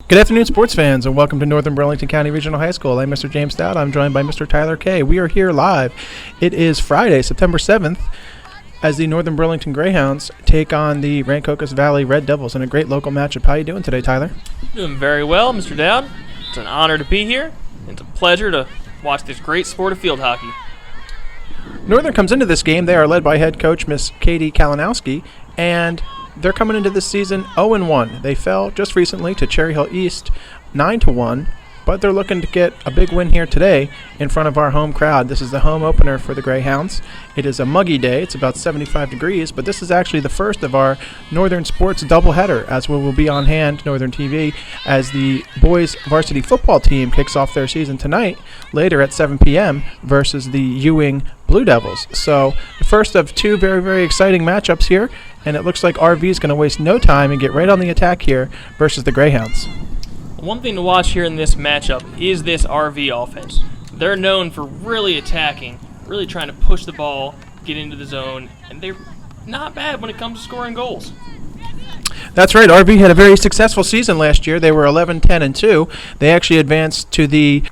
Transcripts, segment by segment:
Good afternoon, sports fans, and welcome to Northern Burlington County Regional High School. I'm Mr. James Stout. I'm joined by Mr. Tyler Kay. We are here live. It is Friday, September 7th, as the Northern Burlington Greyhounds take on the Rancocas Valley Red Devils in a great local matchup. How are you doing today, Tyler? Doing very well, Mr. Dowd. It's an honor to be here. It's a pleasure to watch this great sport of field hockey. Northern comes into this game. They are led by head coach Miss Katie Kalinowski, and they're coming into this season 0-1. They fell just recently to Cherry Hill East 9-1, but they're looking to get a big win here today in front of our home crowd. This is the home opener for the Greyhounds. It is a muggy day. It's about 75 degrees, but this is actually the first of our Northern sports doubleheader, as we will be on hand, Northern TV, as the boys varsity football team kicks off their season tonight, later at 7 p.m., versus the Ewing Blue Devils. So the first of two very, very exciting matchups here, and it looks like RV is going to waste no time and get right on the attack here versus the Greyhounds. One thing to watch here in this matchup is this RV offense. They're known for really attacking, really trying to push the ball, get into the zone, and they're not bad when it comes to scoring goals. That's right. RV had a very successful season last year. They were 11-10-2. They actually advanced to the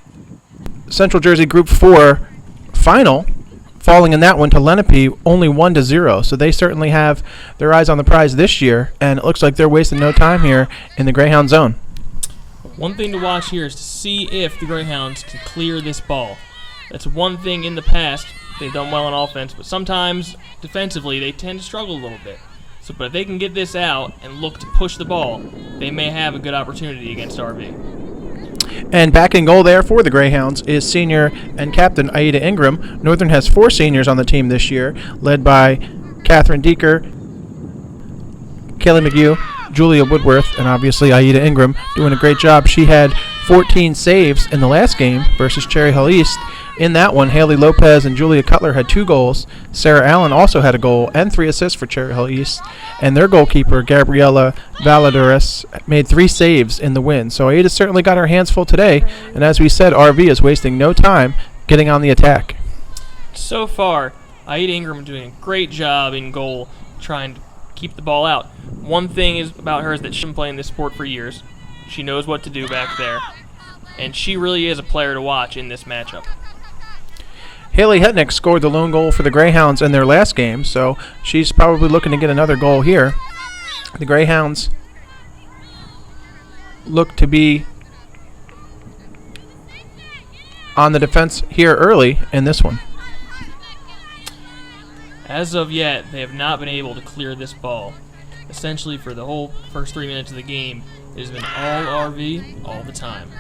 Central Jersey Group 4 final, falling in that one to Lenape only 1-0. So they certainly have their eyes on the prize this year, and it looks like they're wasting no time here in the Greyhound zone. One thing to watch here is to see if the Greyhounds can clear this ball. That's one thing in the past. They've done well on offense, but sometimes defensively they tend to struggle a little bit. But if they can get this out and look to push the ball, they may have a good opportunity against RV. And back in goal there for the Greyhounds is senior and captain Aida Ingram. Northern has 4 seniors on the team this year, led by Catherine Deeker, Kaylee McHugh, Julia Woodworth, and obviously Aida Ingram doing a great job. She had 14 saves in the last game versus Cherry Hill East. In that one, Haley Lopez and Julia Cutler had 2 goals. Sarah Allen also had a goal and 3 assists for Cherry Hill East. And their goalkeeper, Gabriela Valadares, made 3 saves in the win. So Aida certainly got her hands full today. And as we said, RV is wasting no time getting on the attack. So far, Aida Ingram is doing a great job in goal trying to keep the ball out. One thing is about her is that she's been playing this sport for years. She knows what to do back there. And she really is a player to watch in this matchup. Haley Hetnick scored the lone goal for the Greyhounds in their last game, so she's probably looking to get another goal here. The Greyhounds look to be on the defense here early in this one. As of yet, they have not been able to clear this ball. Essentially, for the whole first 3 minutes of the game, it has been all RV all the time.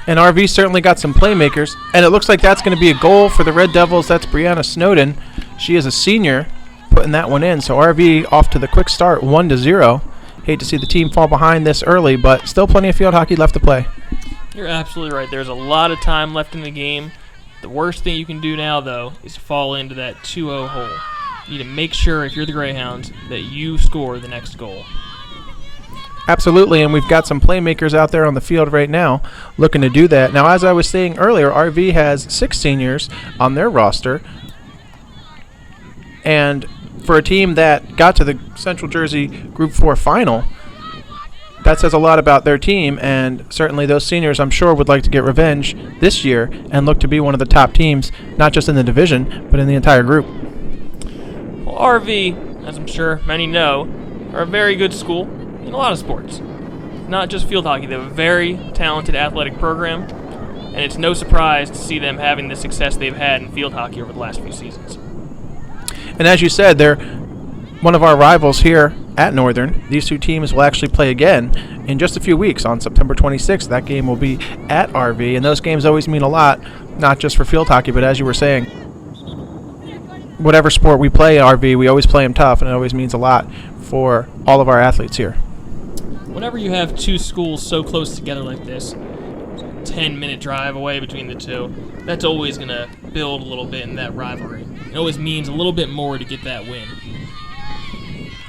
And RV certainly got some playmakers, and it looks like that's going to be a goal for the Red Devils. That's Brianna Snowden. She is a senior, putting that one in. So RV off to the quick start, 1-0. Hate to see the team fall behind this early, but still plenty of field hockey left to play. You're absolutely right. There's a lot of time left in the game. The worst thing you can do now, though, is fall into that 2-0 hole. You need to make sure, if you're the Greyhounds, that you score the next goal. Absolutely, and we've got some playmakers out there on the field right now looking to do that. Now, as I was saying earlier, RV has 6 seniors on their roster. And for a team that got to the Central Jersey Group 4 final, that says a lot about their team, and certainly those seniors, I'm sure, would like to get revenge this year and look to be one of the top teams, not just in the division, but in the entire group. Well, RV, as I'm sure many know, are a very good school in a lot of sports. Not just field hockey. They have a very talented athletic program, and it's no surprise to see them having the success they've had in field hockey over the last few seasons. And as you said, they're one of our rivals here at Northern. These 2 teams will actually play again in just a few weeks on September 26th. That game will be at RV, and those games always mean a lot, not just for field hockey, but as you were saying, whatever sport we play at RV, we always play them tough, and it always means a lot for all of our athletes here. Whenever you have 2 schools so close together like this, 10-minute drive away between the 2, that's always going to build a little bit in that rivalry. It always means a little bit more to get that win.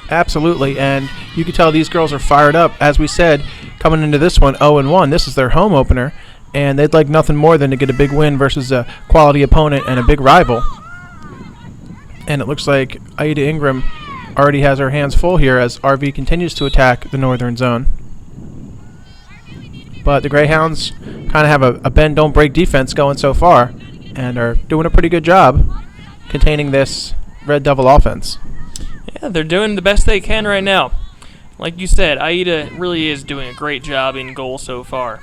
Absolutely, and you can tell these girls are fired up. As we said, coming into this one 0-1, this is their home opener, and they'd like nothing more than to get a big win versus a quality opponent and a big rival. And it looks like Aida Ingram already has her hands full here as RV continues to attack the northern zone. But the Greyhounds kind of have a bend, don't break defense going so far and are doing a pretty good job containing this Red Devil offense. Yeah, they're doing the best they can right now. Like you said, Aida really is doing a great job in goal so far.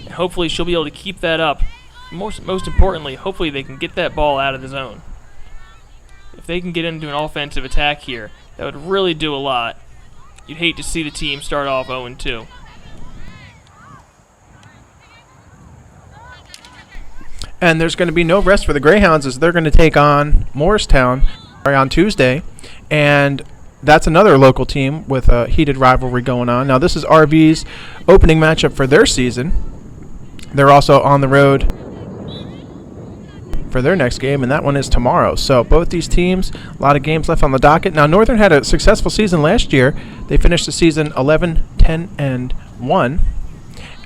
And hopefully she'll be able to keep that up. Most importantly, hopefully they can get that ball out of the zone. If they can get into an offensive attack here, that would really do a lot. You'd hate to see the team start off 0-2. And there's going to be no rest for the Greyhounds as they're going to take on Morristown on Tuesday. And that's another local team with a heated rivalry going on. Now, this is RV's opening matchup for their season. They're also on the road for their next game, and that one is tomorrow. So both these teams, a lot of games left on the docket. Now, Northern had a successful season last year. They finished the season 11-10-1,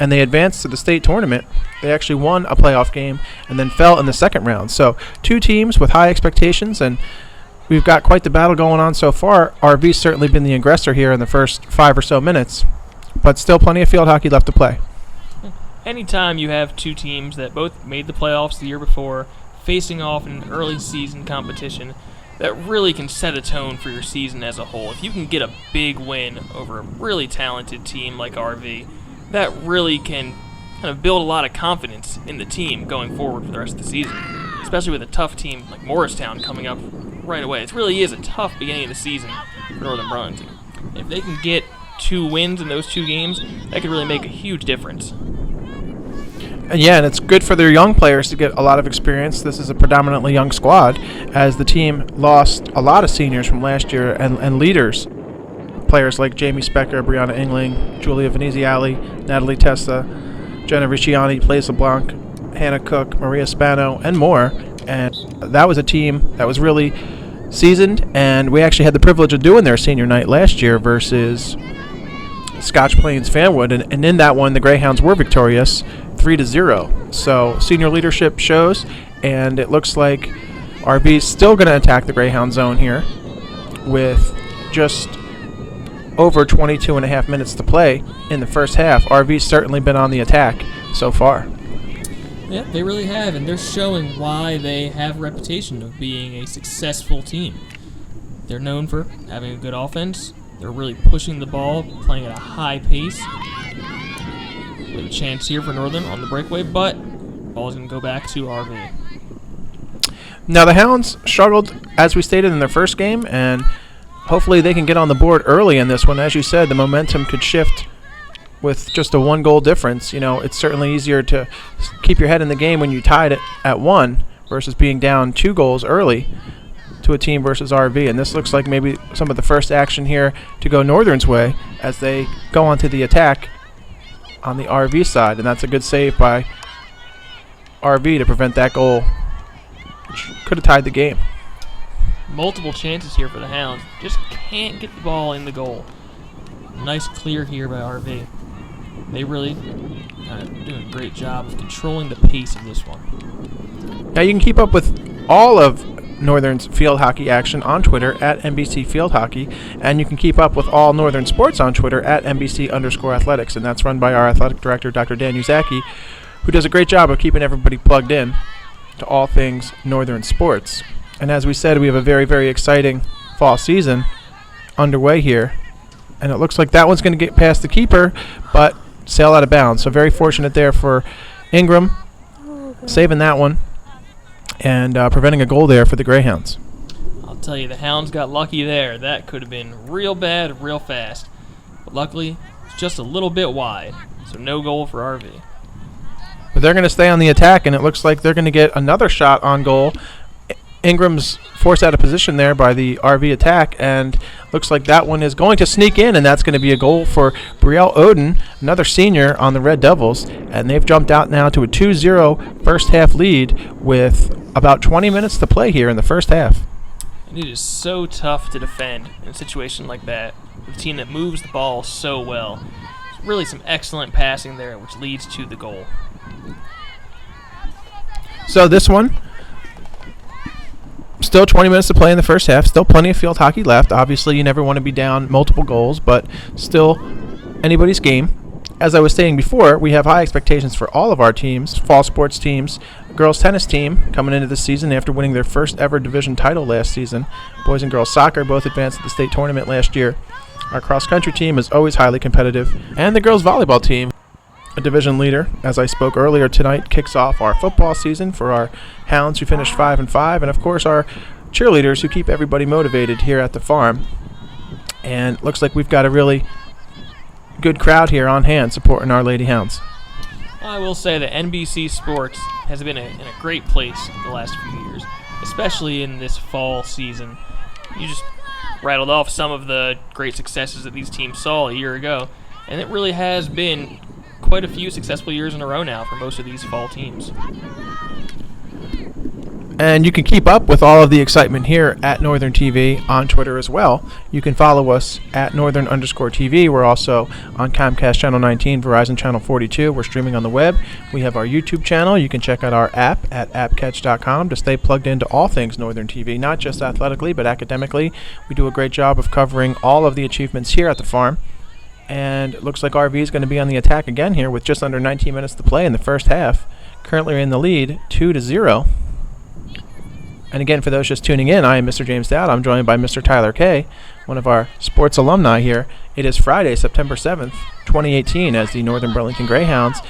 and they advanced to the state tournament. They actually won a playoff game and then fell in the second round. So two teams with high expectations, and we've got quite the battle going on so far. RV's certainly been the aggressor here in the first 5 or so minutes, but still plenty of field hockey left to play. Anytime you have two teams that both made the playoffs the year before, facing off in an early season competition, that really can set a tone for your season as a whole. If you can get a big win over a really talented team like RV, that really can kind of build a lot of confidence in the team going forward for the rest of the season, especially with a tough team like Morristown coming up right away. It really is a tough beginning of the season for Northern Burlington. If they can get 2 wins in those 2 games, that could really make a huge difference. Yeah, and it's good for their young players to get a lot of experience. This is a predominantly young squad, as the team lost a lot of seniors from last year and leaders. Players like Jamie Specker, Brianna Engling, Julia Veneziali, Natalie Testa, Jenna Ricciani, Blaise LeBlanc, Hannah Cook, Maria Spano, and more. And that was a team that was really seasoned, and we actually had the privilege of doing their senior night last year versus Scotch Plains Fanwood, and in that one the Greyhounds were victorious 3-0. So senior leadership shows, and it looks like RV's still going to attack the Greyhound zone here with just over 22 and a half minutes to play in the first half. RV's certainly been on the attack so far. Yeah, they really have, and they're showing why they have a reputation of being a successful team. They're known for having a good offense. They're really pushing the ball, playing at a high pace. With a chance here for Northern on the breakaway, but the ball is going to go back to RV. Now, the Hounds struggled, as we stated, in their first game, and hopefully they can get on the board early in this one. As you said, the momentum could shift with just a 1-goal difference. You know, it's certainly easier to keep your head in the game when you tied it at 1 versus being down 2 goals early to a team versus RV. And this looks like maybe some of the first action here to go Northern's way as they go onto the attack on the RV side. And that's a good save by RV to prevent that goal, which could have tied the game. Multiple chances here for the Hounds. Just can't get the ball in the goal. Nice clear here by RV. They really doing a great job of controlling the pace of this one. Now you can keep up with all of Northern's field hockey action on Twitter at NBC Field Hockey, and you can keep up with all Northern sports on Twitter at NBC_athletics, and that's run by our athletic director, Dr. Dan Uzaki, who does a great job of keeping everybody plugged in to all things Northern sports. And as we said, we have a very, very exciting fall season underway here, and it looks like that one's going to get past the keeper, but sail out of bounds. So very fortunate there for Ingram, saving that one and preventing a goal there for the Greyhounds. I'll tell you, the Hounds got lucky there. That could have been real bad, real fast. But luckily, it's just a little bit wide, so no goal for RV. But they're going to stay on the attack, and it looks like they're going to get another shot on goal. Ingram's forced out of position there by the RV attack, and looks like that one is going to sneak in, and that's going to be a goal for Brielle Oden, another senior on the Red Devils, and they've jumped out now to a 2-0 first half lead with about 20 minutes to play here in the first half. And it is so tough to defend in a situation like that with a team that moves the ball so well. It's really some excellent passing there, which leads to the goal. So this one, still 20 minutes to play in the first half. Still plenty of field hockey left. Obviously, you never want to be down multiple goals, but still anybody's game. as I was stating before, we have high expectations for all of our teams, fall sports teams. Girls tennis team coming into this season after winning their first ever division title last season. Boys and girls soccer both advanced to the state tournament last year. Our cross country team is always highly competitive. And the girls volleyball team, a division leader, as I spoke earlier tonight, kicks off our football season for our Hounds who finished 5-5, and of course our cheerleaders who keep everybody motivated here at the farm. And looks like we've got a really good crowd here on hand supporting our Lady Hounds. I will say that NBC Sports has been in a great place the last few years, especially in this fall season. You just rattled off some of the great successes that these teams saw a year ago, and it really has been quite a few successful years in a row now for most of these fall teams. And you can keep up with all of the excitement here at Northern TV on Twitter as well. You can follow us at Northern_TV. We're also on Comcast Channel 19, Verizon Channel 42. We're streaming on the web. We have our YouTube channel. You can check out our app at appcatch.com to stay plugged into all things Northern TV, not just athletically, but academically. We do a great job of covering all of the achievements here at the farm. And it looks like RV is going to be on the attack again here with just under 19 minutes to play in the first half. Currently in the lead, 2-0. And again, for those just tuning in, I am Mr. James Dowd. I'm joined by Mr. Tyler Kay, one of our sports alumni here. It is Friday, September 7th, 2018, as the Northern Burlington Greyhounds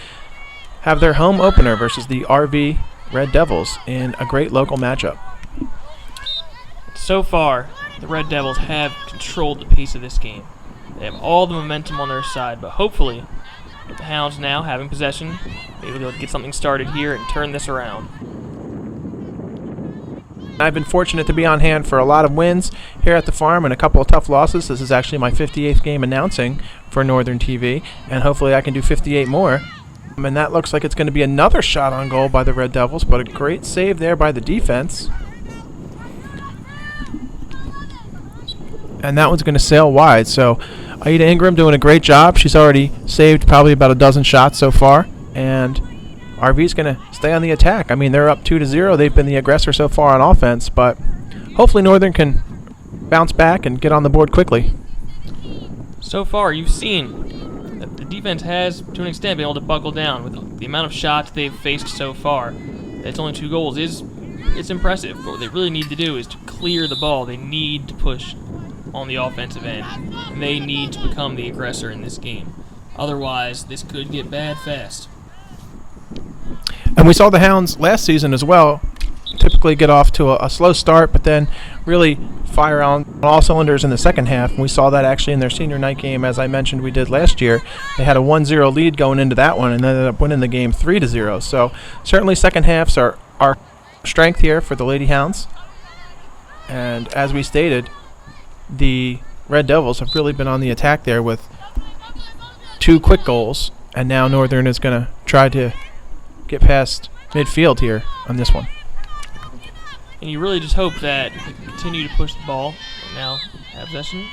have their home opener versus the RV Red Devils in a great local matchup. So far, the Red Devils have controlled the pace of this game. They have all the momentum on their side, but hopefully, with the Hounds now having possession, maybe they'll get something started here and turn this around. I've been fortunate to be on hand for a lot of wins here at the farm and a couple of tough losses. This is actually my 58th game announcing for Northern TV, and hopefully I can do 58 more. And that looks like it's going to be another shot on goal by the Red Devils, but a great save there by the defense. And that one's going to sail wide. So Aida Ingram doing a great job. She's already saved probably about a dozen shots so far, and RV's going to stay on the attack. I mean, they're up 2-0. They've been the aggressor so far on offense, but hopefully Northern can bounce back and get on the board quickly. So far, you've seen that the defense has, to an extent, been able to buckle down with the amount of shots they've faced so far. It's only 2 goals. It's impressive. But what they really need to do is to clear the ball. They need to push on the offensive end. And they need to become the aggressor in this game. Otherwise, this could get bad fast. And we saw the Hounds last season as well typically get off to a slow start, but then really fire on all cylinders in the second half. And we saw that actually in their senior night game, as I mentioned we did last year. They had a 1-0 lead going into that one and ended up winning the game 3-0. So certainly second halves are our strength here for the Lady Hounds. And as we stated, the Red Devils have really been on the attack there with 2 quick goals, and now Northern is going to try to get past midfield here on this one. And you really just hope that they can continue to push the ball. They now have possession.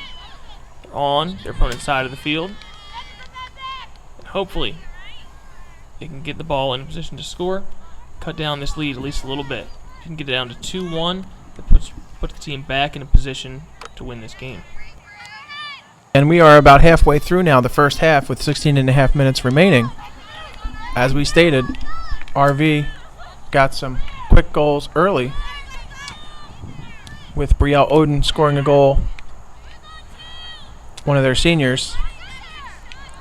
They're on their opponent's side of the field. And hopefully, they can get the ball in a position to score, cut down this lead at least a little bit. If you can get it down to 2-1, that puts the team back in a position to win this game. And we are about halfway through now the first half with 16.5 minutes remaining. As we stated, RV got some quick goals early, with Brielle Oden scoring a goal, one of their seniors.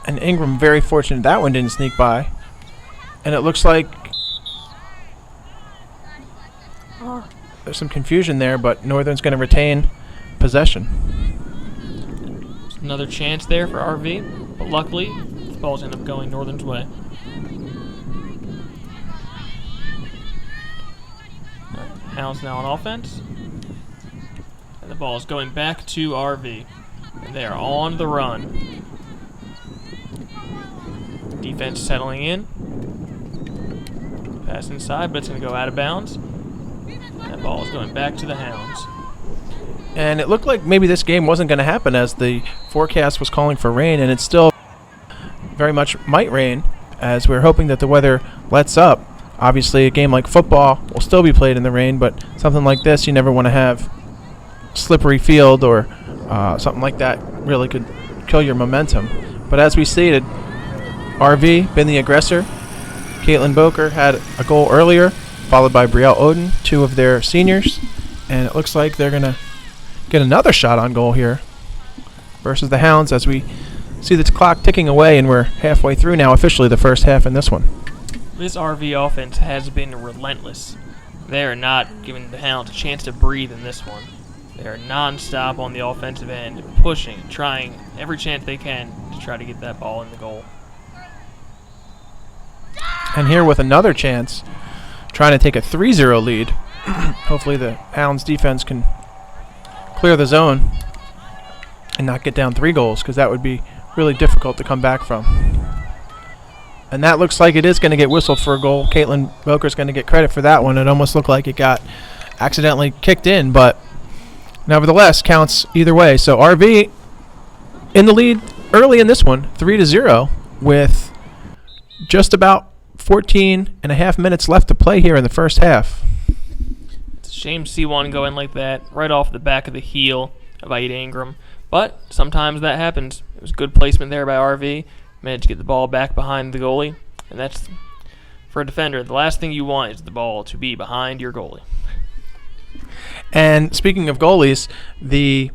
And Ingram very fortunate that one didn't sneak by. And it looks like there's some confusion there, but Northern's going to retain possession. Another chance there for RV, but luckily the balls end up going Northern's way. Hounds now on offense. And the ball is going back to RV. And they are on the run. Defense settling in. Pass inside, but it's going to go out of bounds. And that ball is going back to the Hounds. And it looked like maybe this game wasn't going to happen as the forecast was calling for rain, and it still very much might rain, as we're hoping that the weather lets up. Obviously, a game like football will still be played in the rain, but something like this, you never want to have slippery field or something like that really could kill your momentum. But as we stated, RV been the aggressor. Caitlin Boker had a goal earlier, followed by Brielle Oden, two of their seniors. And it looks like they're going to get another shot on goal here versus the Hounds as we see the clock ticking away, and we're halfway through now officially the first half in this one. This RV offense has been relentless. They are not giving the Hounds a chance to breathe in this one. They are non-stop on the offensive end, pushing, trying every chance they can to try to get that ball in the goal. And here with another chance, trying to take a 3-0 lead. Hopefully the Hounds defense can clear the zone and not get down 3 goals, because that would be really difficult to come back from. And that looks like it is going to get whistled for a goal. Caitlin Boker's going to get credit for that one. It almost looked like it got accidentally kicked in, but nevertheless counts either way. So RV in the lead early in this one, 3-0, with just about 14 and a half minutes left to play here in the first half. It's a shame to see one go in like that, right off the back of the heel of Aida Ingram. But sometimes that happens. It was good placement there by RV. Managed to get the ball back behind the goalie. And that's, for a defender, the last thing you want is the ball to be behind your goalie. And speaking of goalies, the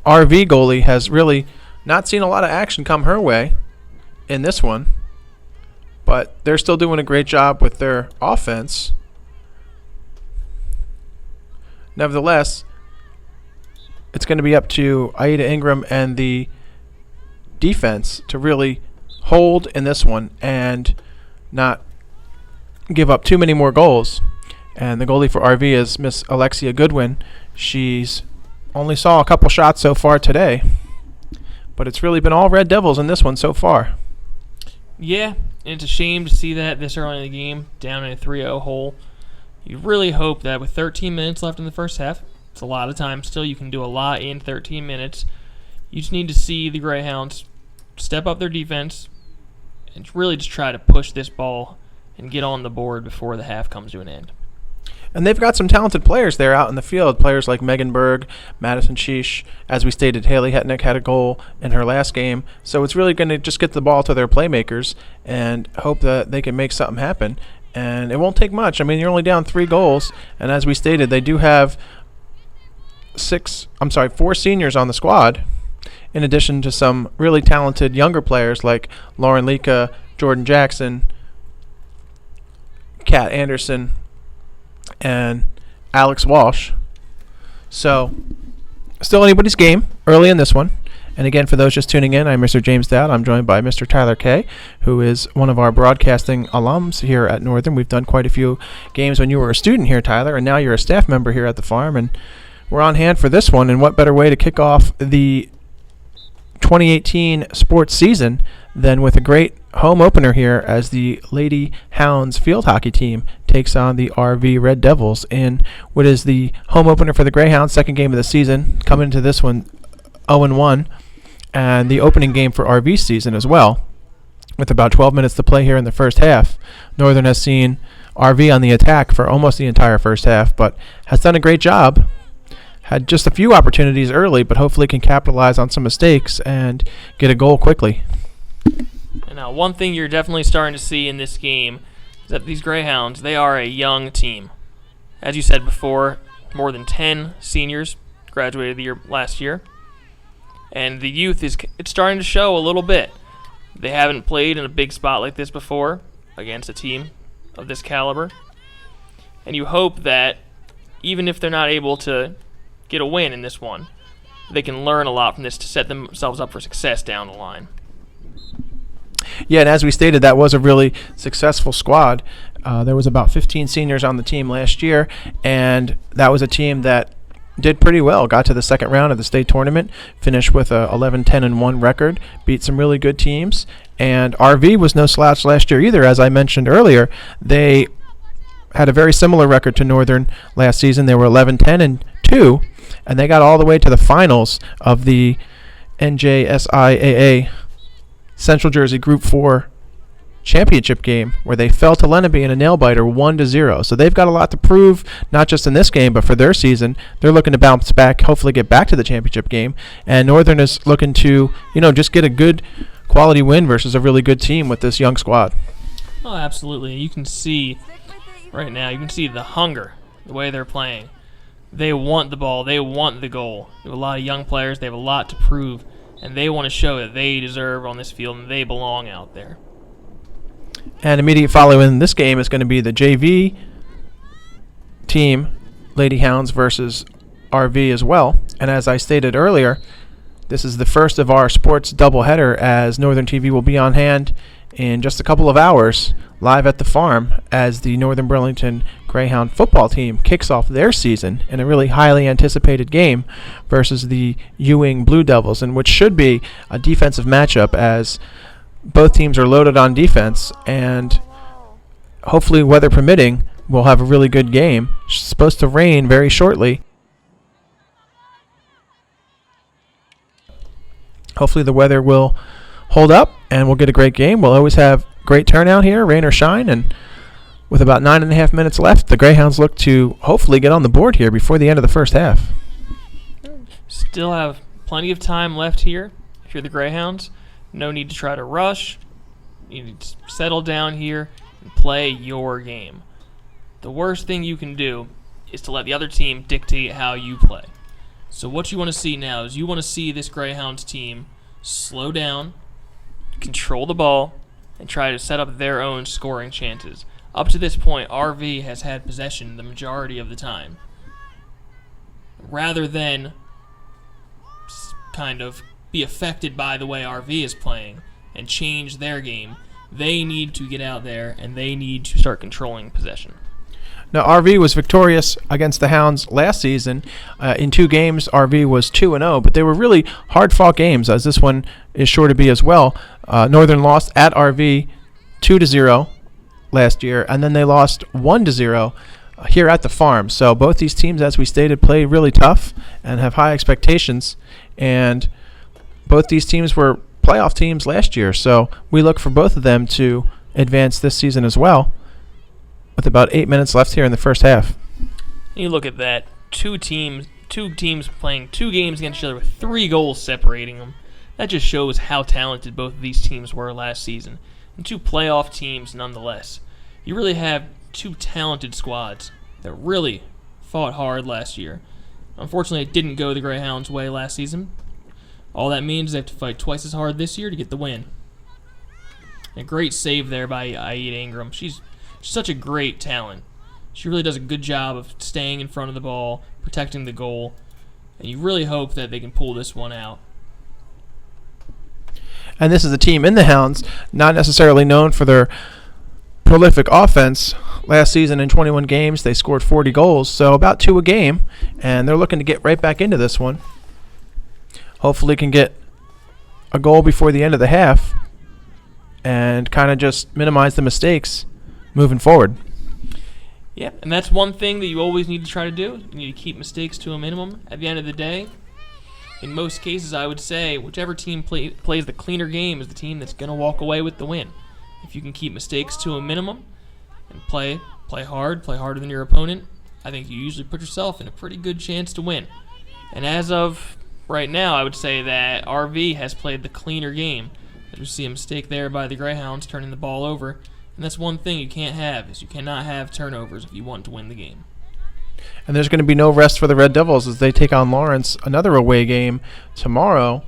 RV goalie has really not seen a lot of action come her way in this one. But they're still doing a great job with their offense. Nevertheless, it's going to be up to Aida Ingram and the defense to really hold in this one and not give up too many more goals. And the goalie for RV is Miss Alexia Goodwin. She's only saw a couple shots so far today, but it's really been all Red Devils in this one so far. Yeah, and it's a shame to see that this early in the game, down in a 3-0 hole. You really hope that with 13 minutes left in the first half, it's a lot of time still, you can do a lot in 13 minutes. You just need to see the Greyhounds step up their defense and really just try to push this ball and get on the board before the half comes to an end. And they've got some talented players there out in the field. Players like Megan Berg, Madison Sheesh. As we stated, Haley Hetnick had a goal in her last game. So it's really going to just get the ball to their playmakers and hope that they can make something happen. And it won't take much. I mean, you're only down 3 goals. And as we stated, they do have 4 seniors on the squad, in addition to some really talented younger players like Lauren Lika, Jordan Jackson, Kat Anderson, and Alex Walsh. So still anybody's game early in this one. And again, for those just tuning in, I'm Mr. James Dowd. I'm joined by Mr. Tyler Kay, who is one of our broadcasting alums here at Northern. We've done quite a few games when you were a student here, Tyler, and now you're a staff member here at the farm, and we're on hand for this one. And what better way to kick off the 2018 sports season than with a great home opener here as the Lady Hounds field hockey team takes on the RV Red Devils in what is the home opener for the Greyhounds, second game of the season, coming into this one 0-1, and the opening game for RV's season as well. With about 12 minutes to play here in the first half, Northern has seen RV on the attack for almost the entire first half, but has done a great job. Had just a few opportunities early, but hopefully can capitalize on some mistakes and get a goal quickly. And now, one thing you're definitely starting to see in this game is that these Greyhounds, they are a young team. As you said before, more than 10 seniors graduated last year. And the youth it's starting to show a little bit. They haven't played in a big spot like this before against a team of this caliber. And you hope that even if they're not able to get a win in this one, they can learn a lot from this to set themselves up for success down the line. Yeah, and as we stated, that was a really successful squad. There was about 15 seniors on the team last year, and that was a team that did pretty well. Got to the second round of the state tournament, finished with a 11-10-1 record, beat some really good teams. And RV was no slouch last year either. As I mentioned earlier, they had a very similar record to Northern last season. They were 11-10-2, and they got all the way to the finals of the NJSIAA Central Jersey Group 4 championship game, where they fell to Lenape in a nail-biter 1-0. So they've got a lot to prove, not just in this game, but for their season. They're looking to bounce back, hopefully get back to the championship game. And Northern is looking to, just get a good quality win versus a really good team with this young squad. Oh, absolutely. You can see right now, you can see the hunger, the way they're playing. They want the ball. They want the goal. They have a lot of young players. They have a lot to prove, and they want to show that they deserve on this field and they belong out there. And immediate following this game is going to be the JV team, Lady Hounds versus RV as well. And as I stated earlier, this is the first of our sports doubleheader, as Northern TV will be on hand in just a couple of hours live at the farm as the Northern Burlington Greyhound football team kicks off their season in a really highly anticipated game versus the Ewing Blue Devils, in which should be a defensive matchup, as both teams are loaded on defense, and hopefully, weather permitting, we'll have a really good game. It's supposed to rain very shortly. Hopefully the weather will hold up and we'll get a great game. We'll always have great turnout here, rain or shine, and with about 9.5 minutes left, the Greyhounds look to hopefully get on the board here before the end of the first half. Still have plenty of time left here if you're the Greyhounds. No need to try to rush. You need to settle down here and play your game. The worst thing you can do is to let the other team dictate how you play. So what you want to see now is you want to see this Greyhounds team slow down, control the ball, and try to set up their own scoring chances. Up to this point, RV has had possession the majority of the time. Rather than kind of be affected by the way RV is playing and change their game, they need to get out there and they need to start controlling possession. Now, RV was victorious against the Hounds last season. In 2 games, RV was 2-0, but they were really hard-fought games, as this one is sure to be as well. Northern lost at RV 2-0 last year, and then they lost 1-0 here at the farm. So both these teams, as we stated, play really tough and have high expectations, and both these teams were playoff teams last year, so we look for both of them to advance this season as well, with about 8 minutes left here in the first half. You look at that, two teams playing 2 games against each other with 3 goals separating them. That just shows how talented both of these teams were last season. And 2 playoff teams nonetheless. You really have 2 talented squads that really fought hard last year. Unfortunately, it didn't go the Greyhounds' way last season. All that means they have to fight twice as hard this year to get the win. A great save there by Aida Ingram. She's such a great talent. She really does a good job of staying in front of the ball, protecting the goal, and you really hope that they can pull this one out. And this is a team in the Hounds, not necessarily known for their prolific offense. Last season in 21 games, they scored 40 goals, so about 2 a game, and they're looking to get right back into this one. Hopefully can get a goal before the end of the half and kind of just minimize the mistakes moving forward. Yeah, and that's one thing that you always need to try to do. You need to keep mistakes to a minimum. At the end of the day, in most cases, I would say whichever team plays the cleaner game is the team that's going to walk away with the win. If you can keep mistakes to a minimum and play hard, play harder than your opponent, I think you usually put yourself in a pretty good chance to win. And as of right now, I would say that RV has played the cleaner game. As we see a mistake there by the Greyhounds turning the ball over. And that's one thing you can't have, is you cannot have turnovers if you want to win the game. And there's going to be no rest for the Red Devils as they take on Lawrence, another away game tomorrow.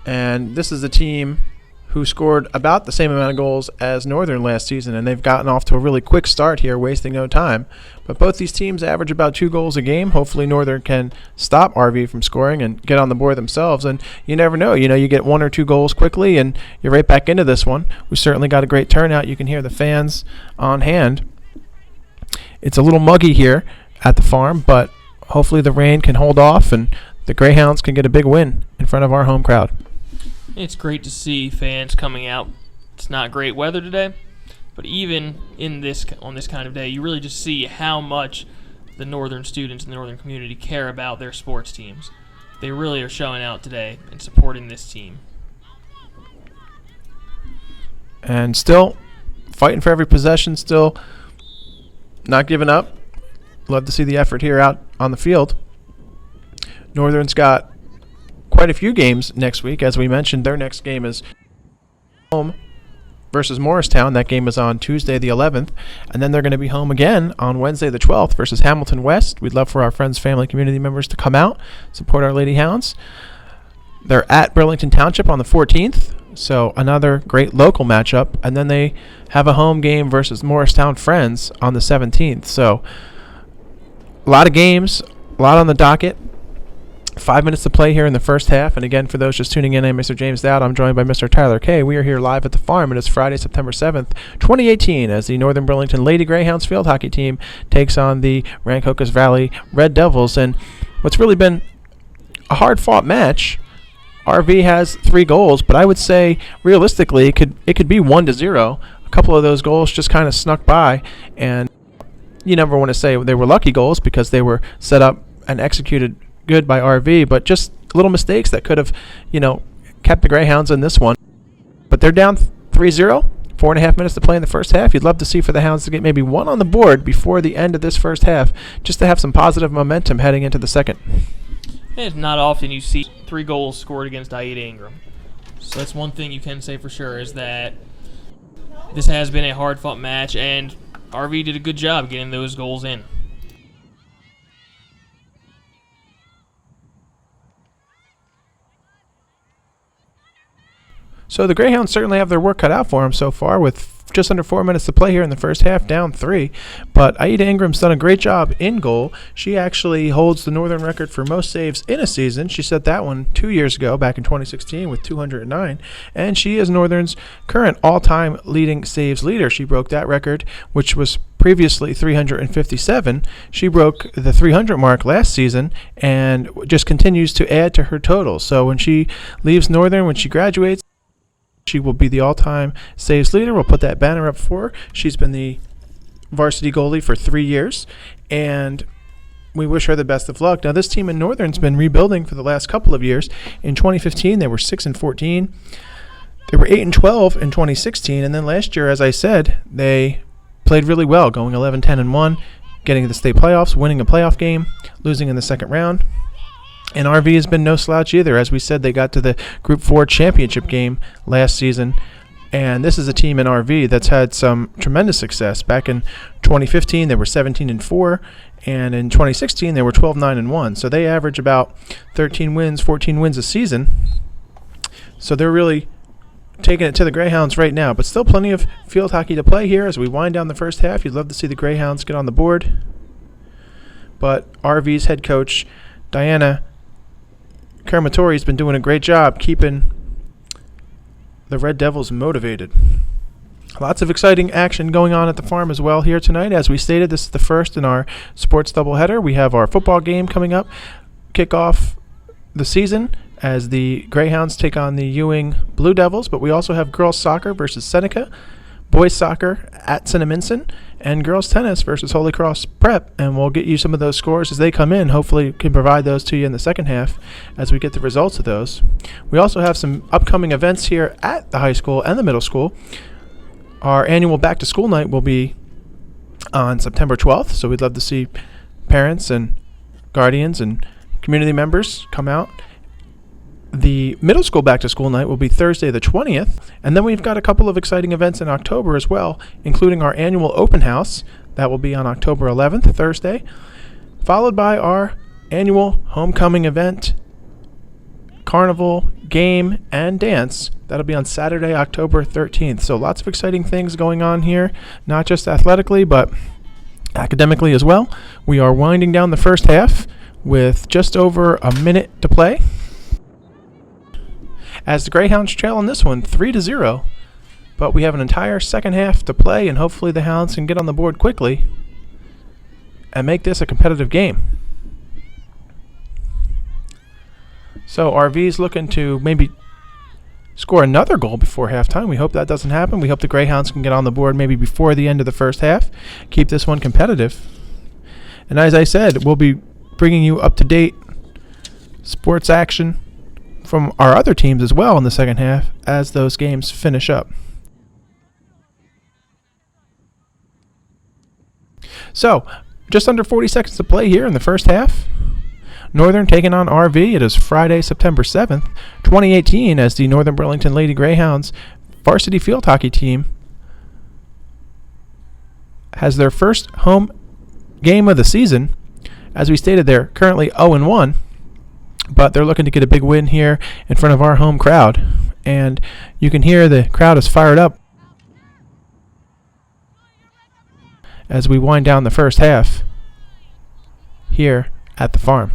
And this is a team who scored about the same amount of goals as Northern last season, and they've gotten off to a really quick start here, wasting no time. But both these teams average about 2 goals a game. Hopefully Northern can stop RV from scoring and get on the board themselves. And you never know. You get 1 or 2 goals quickly, and you're right back into this one. We certainly got a great turnout. You can hear the fans on hand. It's a little muggy here at the farm, but hopefully the rain can hold off and the Greyhounds can get a big win in front of our home crowd. It's great to see fans coming out. It's not great weather today, but even on this kind of day, you really just see how much the Northern students in the Northern community care about their sports teams. They really are showing out today and supporting this team. And still fighting for every possession, still not giving up. Love to see the effort here out on the field. Northern's got quite a few games next week. As we mentioned, their next game is home versus Morristown. That game is on Tuesday the 11th, and then they're going to be home again on Wednesday the 12th versus Hamilton West. We'd love for our friends, family, community members to come out, support our Lady Hounds. They're at Burlington Township on the 14th, so another great local matchup, and then they have a home game versus Morristown Friends on the 17th. So a lot of games, a lot on the docket. 5 minutes to play here in the first half. And again, for those just tuning in, I'm Mr. James Dowd. I'm joined by Mr. Tyler Kay. We are here live at the farm. It is Friday, September 7th, 2018, as the Northern Burlington Lady Greyhounds field hockey team takes on the Rancocas Valley Red Devils. And what's really been a hard-fought match, RV has 3 goals, but I would say realistically it could be 1-0. A couple of those goals just kind of snuck by, and you never want to say they were lucky goals because they were set up and executed good by RV, but just little mistakes that could have, kept the Greyhounds in this one. But they're down 3-0, 4.5 minutes to play in the first half. You'd love to see for the Hounds to get maybe 1 on the board before the end of this first half, just to have some positive momentum heading into the second. It's not often you see 3 goals scored against Aida Ingram. So that's one thing you can say for sure, is that this has been a hard-fought match, and RV did a good job getting those goals in. So the Greyhounds certainly have their work cut out for them so far, with just under 4 minutes to play here in the first half, down 3. But Aida Ingram's done a great job in goal. She actually holds the Northern record for most saves in a season. She set that one 2 years ago, back in 2016, with 209. And she is Northern's current all-time leading saves leader. She broke that record, which was previously 357. She broke the 300 mark last season and just continues to add to her total. So when she leaves Northern, when she graduates, she will be the all-time saves leader. We'll put that banner up for her. She's been the varsity goalie for 3 years, and we wish her the best of luck. Now, this team in Northern's been rebuilding for the last couple of years. In 2015, they were 6-14. They were 8-12 in 2016, and then last year, as I said, they played really well, going 11-10-1, getting to the state playoffs, winning a playoff game, losing in the second round. And RV has been no slouch either. As we said, they got to the Group 4 championship game last season. And this is a team in RV that's had some tremendous success. Back in 2015, they were 17-4. And in 2016, they were 12-9-1. So they average about 13 wins, 14 wins a season. So they're really taking it to the Greyhounds right now. But still plenty of field hockey to play here as we wind down the first half. You'd love to see the Greyhounds get on the board. But RV's head coach, Diana Kermatori's been doing a great job keeping the Red Devils motivated. Lots of exciting action going on at the farm as well here tonight. As we stated, this is the first in our sports doubleheader. We have our football game coming up, kick off the season as the Greyhounds take on the Ewing Blue Devils, but we also have girls soccer versus Seneca, boys soccer at Cinnaminson, and girls tennis versus Holy Cross Prep, and we'll get you some of those scores as they come in. Hopefully can provide those to you in the second half as we get the results of those. We also have some upcoming events here at the high school and the middle school. Our annual back to school night will be on September 12th, so we'd love to see parents and guardians and community members come out. The middle school back-to-school night will be Thursday the 20th, and then we've got a couple of exciting events in October as well, including our annual open house. That will be on October 11th, Thursday, followed by our annual homecoming event, carnival, game, and dance. That'll be on Saturday, October 13th. So lots of exciting things going on here, not just athletically, but academically as well. We are winding down the first half with just over a minute to play, as the Greyhounds trail in this one 3-0, but we have an entire second half to play, and hopefully the Hounds can get on the board quickly and make this a competitive game. So RV's looking to maybe score another goal before halftime. We hope that doesn't happen. We hope the Greyhounds can get on the board maybe before the end of the first half, keep this one competitive. And as I said, we'll be bringing you up-to-date sports action from our other teams as well in the second half as those games finish up. So, just under 40 seconds to play here in the first half. Northern taking on RV. It is Friday, September 7th, 2018, as the Northern Burlington Lady Greyhounds varsity field hockey team has their first home game of the season. As we stated, they're currently 0-1, but they're looking to get a big win here in front of our home crowd. And you can hear the crowd is fired up as we wind down the first half here at the farm.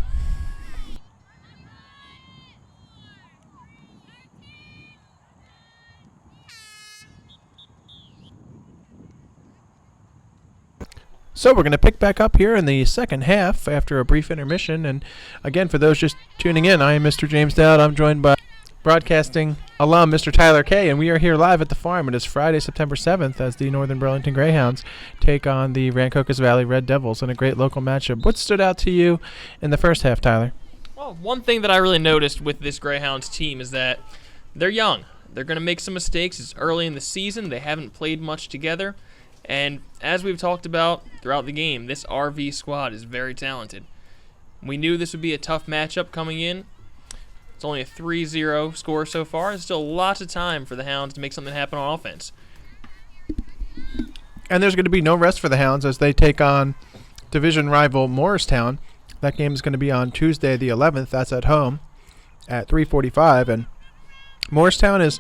So we're going to pick back up here in the second half after a brief intermission. And again, for those just tuning in, I am Mr. James Dowd. I'm joined by broadcasting alum Mr. Tyler Kay, and we are here live at the farm. It is Friday, September 7th, as the Northern Burlington Greyhounds take on the Rancocas Valley Red Devils in a great local matchup. What stood out to you in the first half, Tyler? Well, one thing that I really noticed with this Greyhounds team is that they're young. They're going to make some mistakes. It's early in the season. They haven't played much together. And as we've talked about throughout the game, this RV squad is very talented. We knew this would be a tough matchup coming in. It's only a 3-0 score so far. There's still lots of time for the Hounds to make something happen on offense. And there's going to be no rest for the Hounds as they take on division rival Morristown. That game is going to be on Tuesday the 11th. That's at home at 3:45. And Morristown is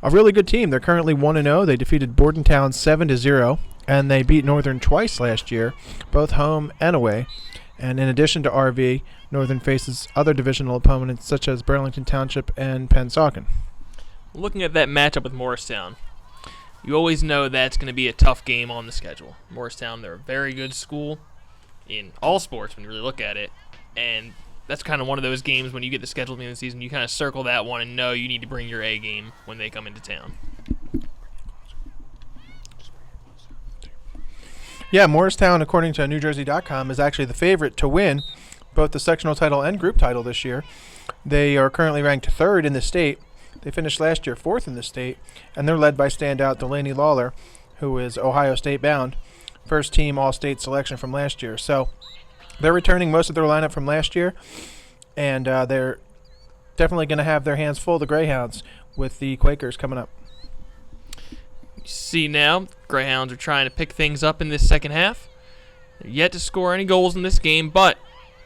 a really good team. They're currently 1-0. They defeated Bordentown 7-0, and they beat Northern twice last year, both home and away. And in addition to RV, Northern faces other divisional opponents such as Burlington Township and Pennsauken. Looking at that matchup with Morristown, you always know that's going to be a tough game on the schedule. Morristown, they're a very good school in all sports when you really look at it, and that's kind of one of those games when you get the schedule at the end of the season, you kind of circle that one and know you need to bring your A game when they come into town. Yeah, Morristown, according to NewJersey.com, is actually the favorite to win both the sectional title and group title this year. They are currently ranked third in the state. They finished last year fourth in the state, and they're led by standout Delaney Lawler, who is Ohio State bound, first team All-State selection from last year. So they're returning most of their lineup from last year, and they're definitely going to have their hands full, the Greyhounds, with the Quakers coming up. You see now, Greyhounds are trying to pick things up in this second half. They're yet to score any goals in this game, but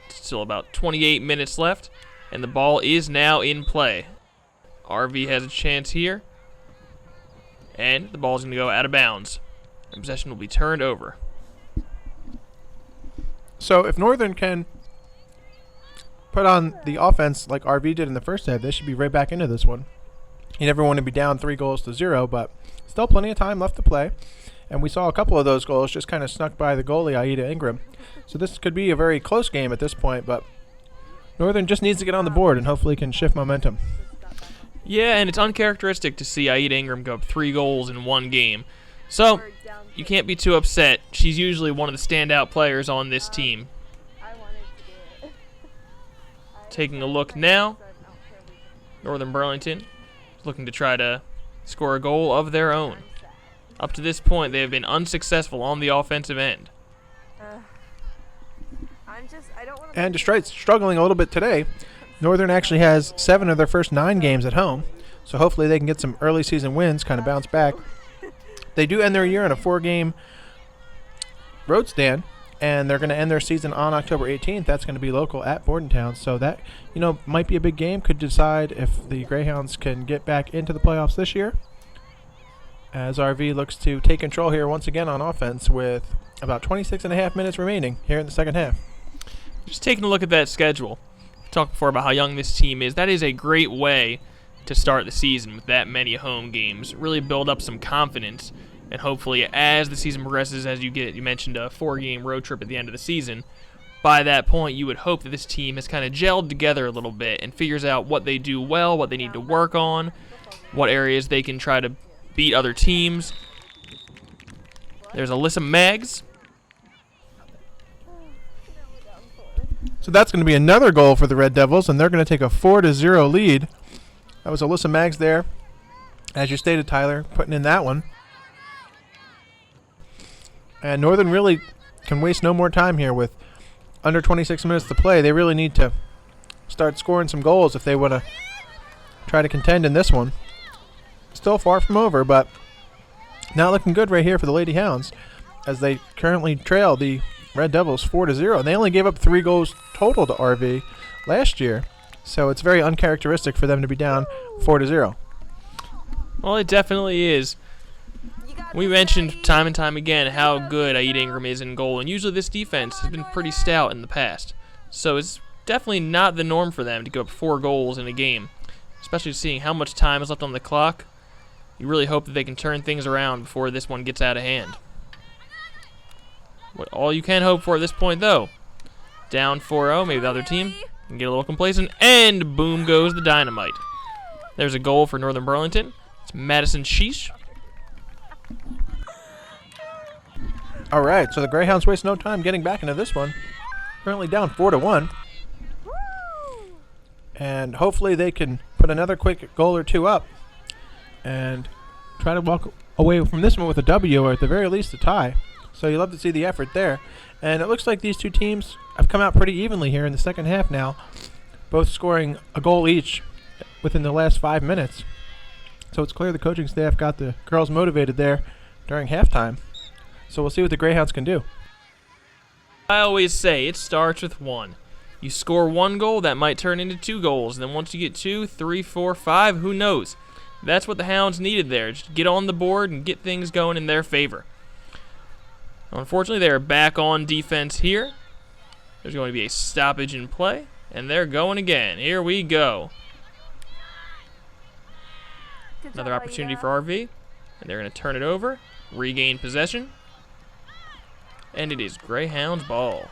still about 28 minutes left, and the ball is now in play. RV has a chance here, and the ball's going to go out of bounds, and possession will be turned over. So if Northern can put on the offense like RV did in the first half, they should be right back into this one. You never want to be down 3-0, but still plenty of time left to play. And we saw a couple of those goals just kind of snuck by the goalie, Aida Ingram. So this could be a very close game at this point, but Northern just needs to get on the board and hopefully can shift momentum. Yeah, and it's uncharacteristic to see Aida Ingram go up 3 goals in one game. So you can't be too upset. She's usually one of the standout players on this team. Taking a look now, Northern Burlington is looking to try to score a goal of their own. Up to this point, they have been unsuccessful on the offensive end. And despite struggling a little bit today, Northern actually has 7 of their first 9 games at home, so hopefully they can get some early season wins, kind of bounce back. They do end their year in a 4-game road stand, and they're going to end their season on October 18th. That's going to be local at Bordentown, so that might be a big game. Could decide if the Greyhounds can get back into the playoffs this year, as RV looks to take control here once again on offense with about 26.5 minutes remaining here in the second half. Just taking a look at that schedule. We talked before about how young this team is. That is a great way to start the season with that many home games. Really build up some confidence, and hopefully as the season progresses, as you mentioned a 4-game road trip at the end of the season, by that point you would hope that this team has kind of gelled together a little bit and figures out what they do well, what they need to work on, what areas they can try to beat other teams. There's Alyssa Maggs. So that's going to be another goal for the Red Devils, and they're going to take a 4-0 lead. That was Alyssa Maggs there, as you stated, Tyler, putting in that one. And Northern really can waste no more time here with under 26 minutes to play. They really need to start scoring some goals if they want to try to contend in this one. Still far from over, but not looking good right here for the Lady Hounds, as they currently trail the Red Devils 4-0. And they only gave up 3 goals total to RV last year, so it's very uncharacteristic for them to be down 4-0. Well, it definitely is. We mentioned time and time again how good Aida Ingram is in goal, and usually this defense has been pretty stout in the past. So it's definitely not the norm for them to give up 4 goals in a game, especially seeing how much time is left on the clock. You really hope that they can turn things around before this one gets out of hand. All you can hope for at this point, though, down 4-0, maybe the other team can get a little complacent, and boom goes the dynamite. There's a goal for Northern Burlington. It's Madison Sheesh. All right, so the Greyhounds waste no time getting back into this one. Currently down 4-1. And hopefully they can put another quick goal or 2 up and try to walk away from this one with a W, or at the very least a tie. So you love to see the effort there. And it looks like these two teams have come out pretty evenly here in the second half now, both scoring a goal each within the last 5 minutes. So it's clear the coaching staff got the girls motivated there during halftime. So we'll see what the Greyhounds can do. I always say it starts with 1. You score 1 goal, that might turn into 2 goals. And then once you get 2, 3, 4, 5, who knows? That's what the Hounds needed there. Just get on the board and get things going in their favor. Unfortunately, they are back on defense here. There's going to be a stoppage in play, and they're going again. Here we go. Another opportunity for RV, and they're going to turn it over, regain possession, and it is Greyhounds ball.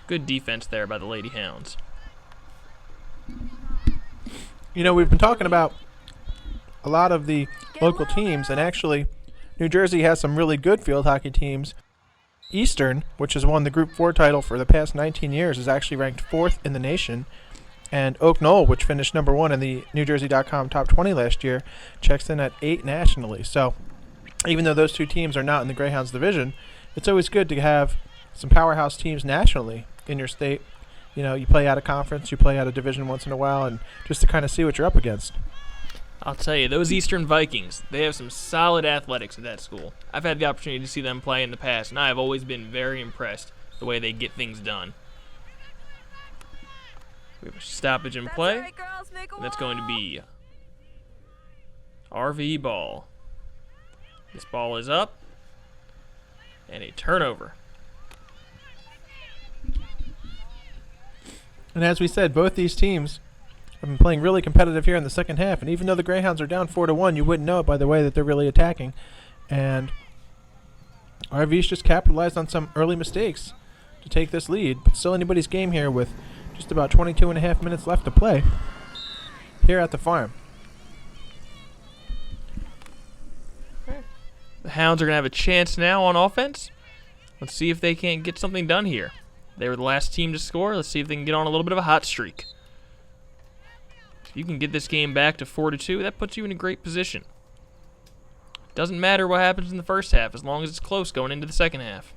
Good defense there by the Lady Hounds. You know, we've been talking about a lot of the local teams, and actually New Jersey has some really good field hockey teams. Eastern, which has won the Group 4 title for the past 19 years, is actually ranked 4th in the nation. And Oak Knoll, which finished number 1 in the NewJersey.com Top 20 last year, checks in at 8 nationally. So even though those two teams are not in the Greyhounds division, it's always good to have some powerhouse teams nationally in your state. You know, you play out of conference, you play out of division once in a while, and just to kind of see what you're up against. I'll tell you, those Eastern Vikings, they have some solid athletics at that school. I've had the opportunity to see them play in the past, and I have always been very impressed the way they get things done. We have a stoppage in play. Right, girls, And that's going to be RV ball. This ball is up, and a turnover. And as we said, both these teams have been playing really competitive here in the second half. And even though the Greyhounds are down 4-1, you wouldn't know it by the way that they're really attacking. And RV's just capitalized on some early mistakes to take this lead. But still anybody's game here with just about 22 and a half minutes left to play here at the farm. The Hounds are going to have a chance now on offense. Let's see if they can't get something done here. They were the last team to score. Let's see if they can get on a little bit of a hot streak. If you can get this game back to 4-2, that puts you in a great position. Doesn't matter what happens in the first half as long as it's close going into the second half.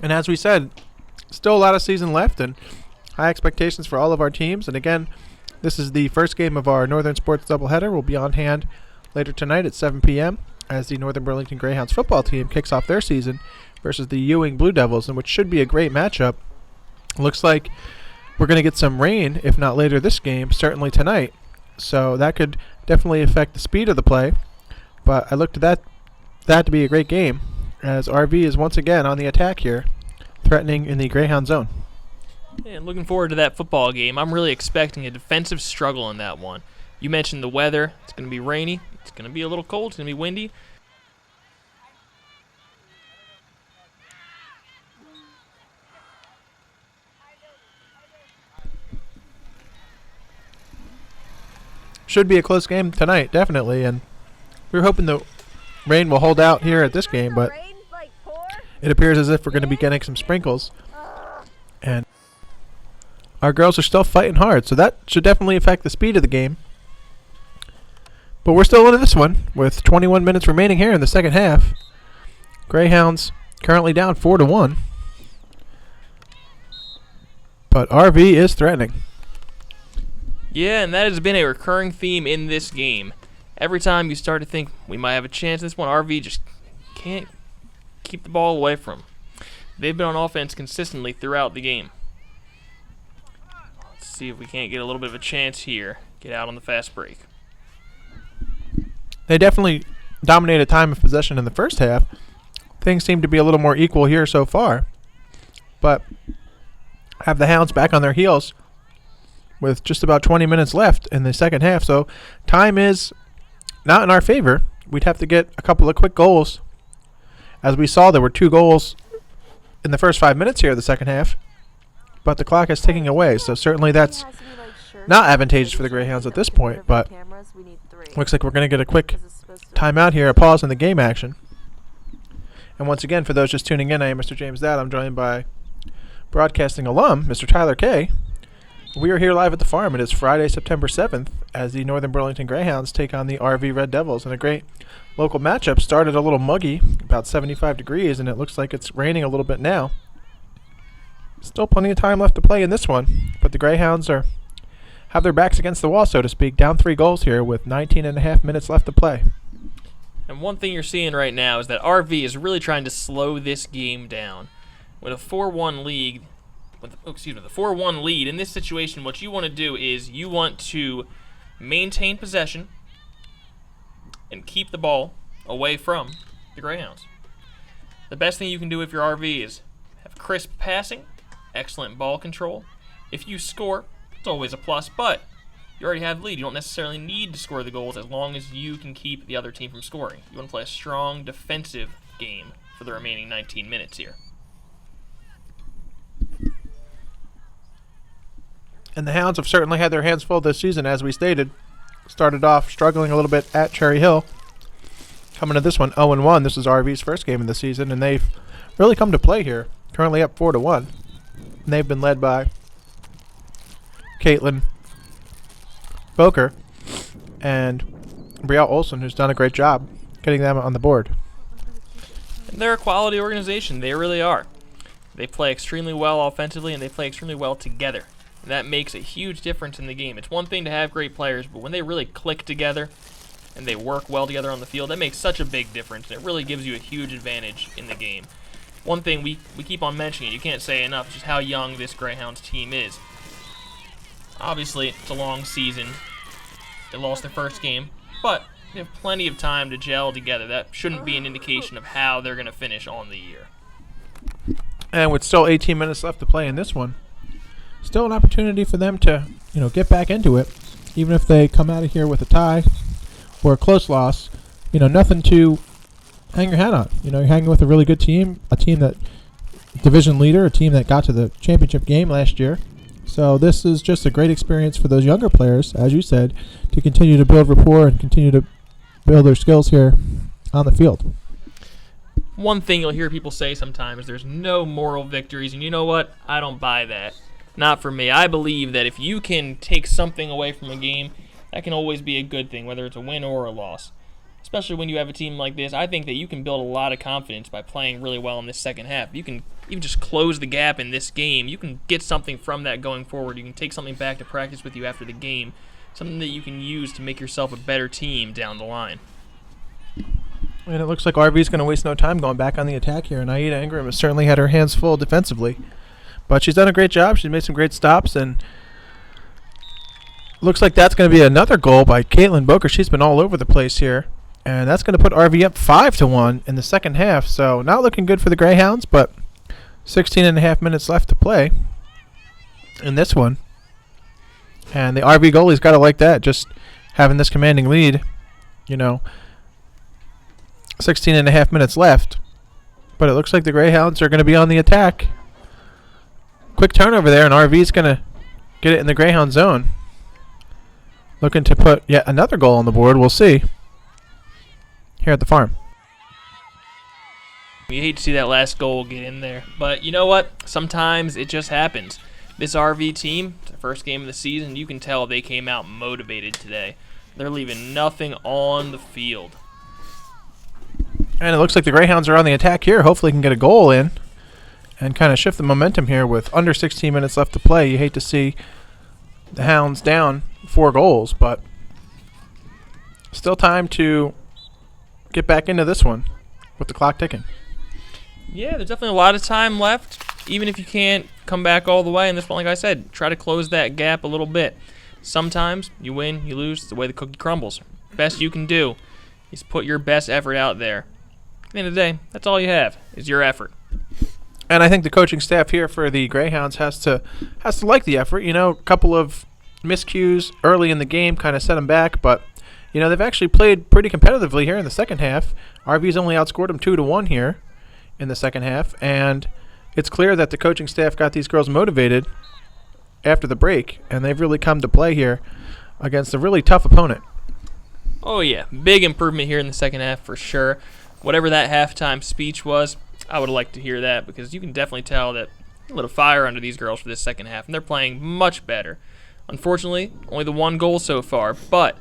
And as we said, still a lot of season left and high expectations for all of our teams. And again, this is the first game of our Northern Sports doubleheader. We'll be on hand later tonight at 7 p.m. as the Northern Burlington Greyhounds football team kicks off their season versus the Ewing Blue Devils, in which should be a great matchup. Looks like we're going to get some rain, if not later this game, certainly tonight. So that could definitely affect the speed of the play. But I looked at that to be a great game, as RV is once again on the attack here, threatening in the Greyhound zone. And looking forward to that football game. I'm really expecting a defensive struggle in that one. You mentioned the weather. It's going to be rainy. It's going to be a little cold. It's going to be windy. Should be a close game tonight, definitely. And we're hoping the rain will hold out here at this game, but it appears as if we're going to be getting some sprinkles. And our girls are still fighting hard, so that should definitely affect the speed of the game. But we're still into this one with 21 minutes remaining here in the second half. Greyhounds currently down 4-1. but RV is threatening. Yeah, and that has been a recurring theme in this game. Every time you start to think we might have a chance, this one RV just can't keep the ball away from. They've been on offense consistently throughout the game. Let's see if we can't get a little bit of a chance here. Get out on the fast break. They definitely dominated time of possession in the first half. Things seem to be a little more equal here so far. But have the Hounds back on their heels with just about 20 minutes left in the second half. So time is not in our favor. We'd have to get a couple of quick goals. As we saw, there were 2 goals in the first 5 minutes here of the second half. But the clock is ticking away, so certainly that's not advantageous for the Greyhounds at this point. But looks like we're going to get a quick timeout here, a pause in the game action. And once again, for those just tuning in, I am Mr. James Dowd. I'm joined by broadcasting alum, Mr. Tyler Kay. We are here live at the farm. It is Friday, September 7th, as the Northern Burlington Greyhounds take on the RV Red Devils in a great local matchup. Started a little muggy, about 75 degrees, and it looks like it's raining a little bit now. Still plenty of time left to play in this one, but the Greyhounds have their backs against the wall, so to speak, down 3 goals here with 19 and a half minutes left to play. And one thing you're seeing right now is that RV is really trying to slow this game down. With a 4-1 lead, the 4-1 lead in this situation, what you want to do is you want to maintain possession and keep the ball away from the Greyhounds. The best thing you can do if you're RV is have crisp passing, excellent ball control. If you score, it's always a plus, but you already have the lead. You don't necessarily need to score the goals as long as you can keep the other team from scoring. You want to play a strong defensive game for the remaining 19 minutes here. And the Hounds have certainly had their hands full this season, as we stated. Started off struggling a little bit at Cherry Hill. Coming to this one 0-1. This is RV's first game of the season, and they've really come to play here. Currently up 4-1. And they've been led by Caitlin Boker and Brielle Olsen, who's done a great job getting them on the board. And they're a quality organization. They really are. They play extremely well offensively, and they play extremely well together. And that makes a huge difference in the game. It's one thing to have great players, but when they really click together and they work well together on the field, that makes such a big difference, and it really gives you a huge advantage in the game. One thing we keep on mentioning, you can't say enough, is just how young this Greyhounds team is. Obviously, it's a long season. They lost their first game, but they have plenty of time to gel together. That shouldn't be an indication of how they're going to finish on the year. And with still 18 minutes left to play in this one, still an opportunity for them to, get back into it, even if they come out of here with a tie or a close loss. Nothing to hang your hat on. You're hanging with a really good team, a team that division leader, a team that got to the championship game last year. So this is just a great experience for those younger players, as you said, to continue to build rapport and continue to build their skills here on the field. One thing you'll hear people say sometimes is there's no moral victories, and you know what? I don't buy that. Not for me. I believe that if you can take something away from a game, that can always be a good thing, whether it's a win or a loss. Especially when you have a team like this, I think that you can build a lot of confidence by playing really well in this second half. You can even just close the gap in this game. You can get something from that going forward. You can take something back to practice with you after the game, something that you can use to make yourself a better team down the line. And it looks like RV's going to waste no time going back on the attack here, and Aida Ingram has certainly had her hands full defensively. But she's done a great job. She's made some great stops, and looks like that's going to be another goal by Caitlin Boker. She's been all over the place here. And that's going to put RV up 5-1 in the second half. So not looking good for the Greyhounds, but 16 and a half minutes left to play in this one. And the RV goalie's got to like that, just having this commanding lead. 16 and a half minutes left. But it looks like the Greyhounds are going to be on the attack. Quick turnover there, and RV's going to get it in the Greyhound zone. Looking to put yet another goal on the board. We'll see here at the farm. You hate to see that last goal get in there, but you know what? Sometimes it just happens. This RV team, the first game of the season, you can tell they came out motivated today. They're leaving nothing on the field. And it looks like the Greyhounds are on the attack here. Hopefully can get a goal in. and kind of shift the momentum here with under 16 minutes left to play. You hate to see the Hounds down 4 goals, but still time to get back into this one with the clock ticking. Yeah, there's definitely a lot of time left. Even if you can't come back all the way in this one, like I said, try to close that gap a little bit. Sometimes you win, you lose. It's the way the cookie crumbles. Best you can do is put your best effort out there. At the end of the day, that's all you have is your effort. And I think the coaching staff here for the Greyhounds has to like the effort. You know, a couple of miscues early in the game kind of set them back, but you know they've actually played pretty competitively here in the second half. RV's only outscored them 2-1 here in the second half, and it's clear that the coaching staff got these girls motivated after the break, and they've really come to play here against a really tough opponent. Oh yeah, big improvement here in the second half for sure. Whatever that halftime speech was, I would like to hear that because you can definitely tell that a little fire under these girls for this second half, and they're playing much better. Unfortunately, only the 1 goal so far, but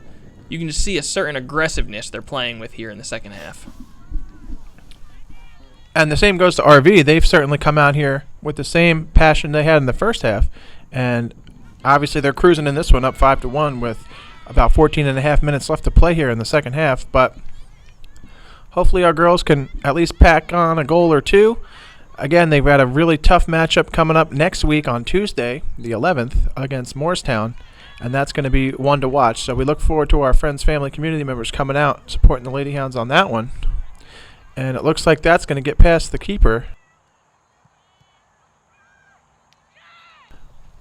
you can just see a certain aggressiveness they're playing with here in the second half. And the same goes to RV. They've certainly come out here with the same passion they had in the first half, and obviously they're cruising in this one up 5-1 with about 14 and a half minutes left to play here in the second half, but hopefully our girls can at least pack on a goal or two. Again, they've got a really tough matchup coming up next week on Tuesday, the 11th, against Morristown, and that's going to be one to watch. So we look forward to our friends, family, community members coming out, supporting the Lady Hounds on that one. And it looks like that's going to get past the keeper.